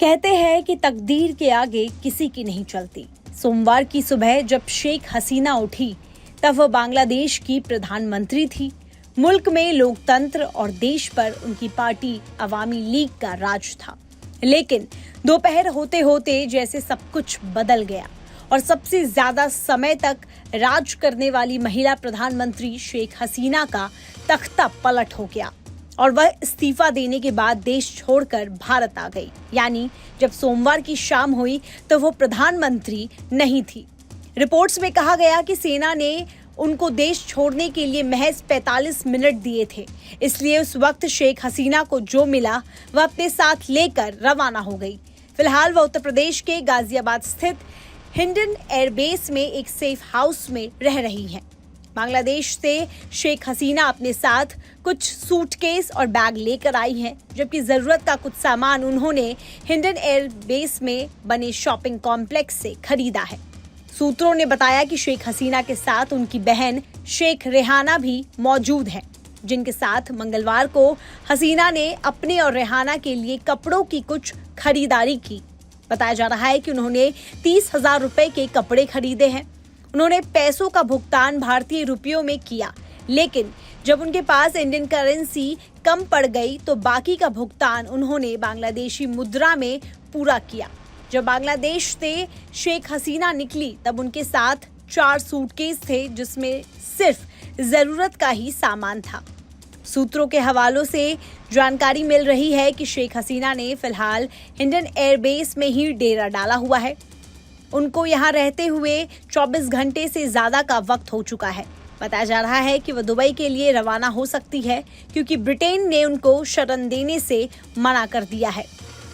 कहते हैं कि तकदीर के आगे किसी की नहीं चलती। सोमवार की सुबह जब शेख हसीना उठी तब वह बांग्लादेश की प्रधानमंत्री थी। मुल्क में लोकतंत्र और देश पर उनकी पार्टी अवामी लीग का राज था। लेकिन दोपहर होते होते जैसे सब कुछ बदल गया और सबसे ज्यादा समय तक राज करने वाली महिला प्रधानमंत्री शेख हसीना का तख्ता पलट हो गया और वह इस्तीफा देने के बाद देश छोड़कर भारत आ गई। यानी जब सोमवार की शाम हुई तो वो प्रधानमंत्री नहीं थी। रिपोर्ट्स में कहा गया कि सेना ने उनको देश छोड़ने के लिए महज 45 मिनट दिए थे, इसलिए उस वक्त शेख हसीना को जो मिला वह अपने साथ लेकर रवाना हो गई। फिलहाल वह उत्तर प्रदेश के गाजियाबाद स्थित हिंडन एयरबेस में एक सेफ हाउस में रह रही हैं। बांग्लादेश से शेख हसीना अपने साथ कुछ सूटकेस और बैग लेकर आई हैं, जबकि जरूरत का कुछ सामान उन्होंने हिंडन एयरबेस में बने शॉपिंग कॉम्प्लेक्स से खरीदा है। सूत्रों ने बताया कि शेख हसीना के साथ उनकी बहन शेख रेहाना भी मौजूद है, जिनके साथ मंगलवार को हसीना ने अपने और रेहाना के लिए कपड़ों की कुछ खरीदारी की। बताया जा रहा है कि उन्होंने 30,000 रुपए के कपड़े खरीदे हैं। उन्होंने पैसों का भुगतान भारतीय रुपयों में किया, लेकिन जब उनके पास इंडियन करेंसी कम पड़ गई तो बाकी का भुगतान उन्होंने बांग्लादेशी मुद्रा में पूरा किया। जब बांग्लादेश से शेख हसीना निकली तब उनके साथ 4 सूटकेस थे, जिसमें सिर्फ जरूरत का ही सामान था। सूत्रों के हवालों से जानकारी मिल रही है कि शेख हसीना ने फिलहाल हिंडन एयरबेस में ही डेरा डाला हुआ है। उनको यहाँ रहते हुए 24 घंटे से ज्यादा का वक्त हो चुका है। बताया जा रहा है कि वह दुबई के लिए रवाना हो सकती है, क्योंकि ब्रिटेन ने उनको शरण देने से मना कर दिया है।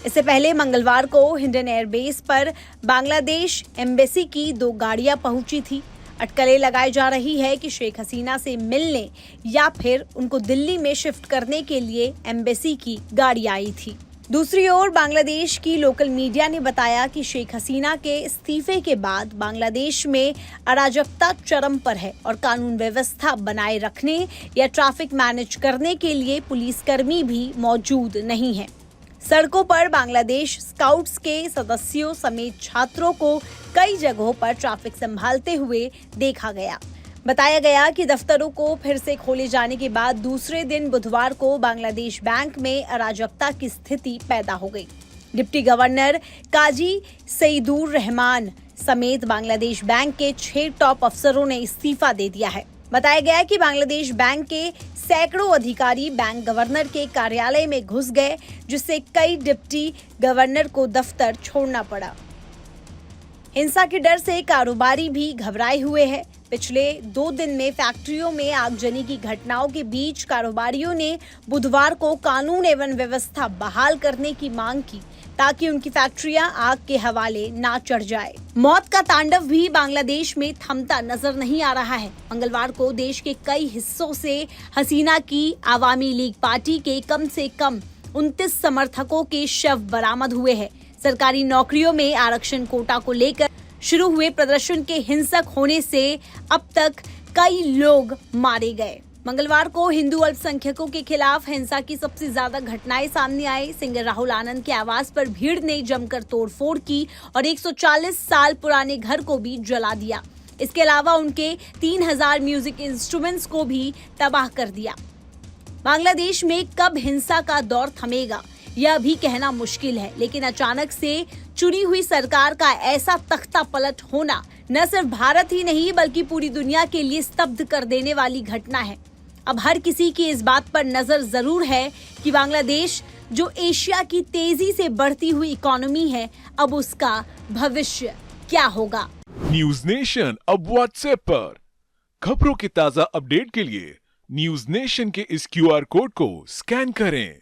इससे पहले मंगलवार को हिंडन एयरबेस पर बांग्लादेश एम्बेसी की 2 गाड़ियां पहुंची थी। अटकलें लगाई जा रही है कि शेख हसीना से मिलने या फिर उनको दिल्ली में शिफ्ट करने के लिए एम्बेसी की गाड़ी आई थी। दूसरी ओर बांग्लादेश की लोकल मीडिया ने बताया कि शेख हसीना के इस्तीफे के बाद बांग्लादेश में अराजकता चरम पर है और कानून व्यवस्था बनाए रखने या ट्रैफिक मैनेज करने के लिए पुलिसकर्मी भी मौजूद नहीं है। सड़कों पर बांग्लादेश स्काउट्स के सदस्यों समेत छात्रों को कई जगहों पर ट्रैफिक संभालते हुए देखा गया। बताया गया कि दफ्तरों को फिर से खोले जाने के बाद दूसरे दिन बुधवार को बांग्लादेश बैंक में अराजकता की स्थिति पैदा हो गई। डिप्टी गवर्नर काजी सईदुर रहमान समेत बांग्लादेश बैंक के 6 टॉप अफसरों ने इस्तीफा दे दिया है। बताया गया कि बांग्लादेश बैंक के सैकड़ों अधिकारी बैंक गवर्नर के कार्यालय में घुस गए, जिससे कई डिप्टी गवर्नर को दफ्तर छोड़ना पड़ा। हिंसा के डर से कारोबारी भी घबराए हुए हैं। पिछले 2 दिन में फैक्ट्रियों में आगजनी की घटनाओं के बीच कारोबारियों ने बुधवार को कानून एवं व्यवस्था बहाल करने की मांग की, ताकि उनकी फैक्ट्रियां आग के हवाले ना चढ़ जाए। मौत का तांडव भी बांग्लादेश में थमता नजर नहीं आ रहा है। मंगलवार को देश के कई हिस्सों से हसीना की अवामी लीग पार्टी के कम से कम 29 समर्थकों के शव बरामद हुए हैं। सरकारी नौकरियों में आरक्षण कोटा को लेकर शुरू हुए प्रदर्शन के हिंसक होने से अब तक कई लोग मारे गए। मंगलवार को हिंदू अल्पसंख्यकों के खिलाफ हिंसा की सबसे ज्यादा घटनाएं सामने आई। सिंगर राहुल आनंद के आवास पर भीड़ ने जमकर तोड़फोड़ की और 140 साल पुराने घर को भी जला दिया। इसके अलावा उनके 3000 म्यूजिक इंस्ट्रूमेंट्स को भी तबाह कर दिया। बांग्लादेश में कब हिंसा का दौर थमेगा यह भी कहना मुश्किल है, लेकिन अचानक से चुनी हुई सरकार का ऐसा तख्ता पलट होना न सिर्फ भारत ही नहीं बल्कि पूरी दुनिया के लिए स्तब्ध कर देने वाली घटना है। अब हर किसी की इस बात पर नजर जरूर है कि बांग्लादेश, जो एशिया की तेजी से बढ़ती हुई इकोनॉमी है, अब उसका भविष्य क्या होगा। न्यूज नेशन अब व्हाट्सएप पर खबरों के ताजा अपडेट के लिए न्यूज नेशन के इस QR कोड को स्कैन करें।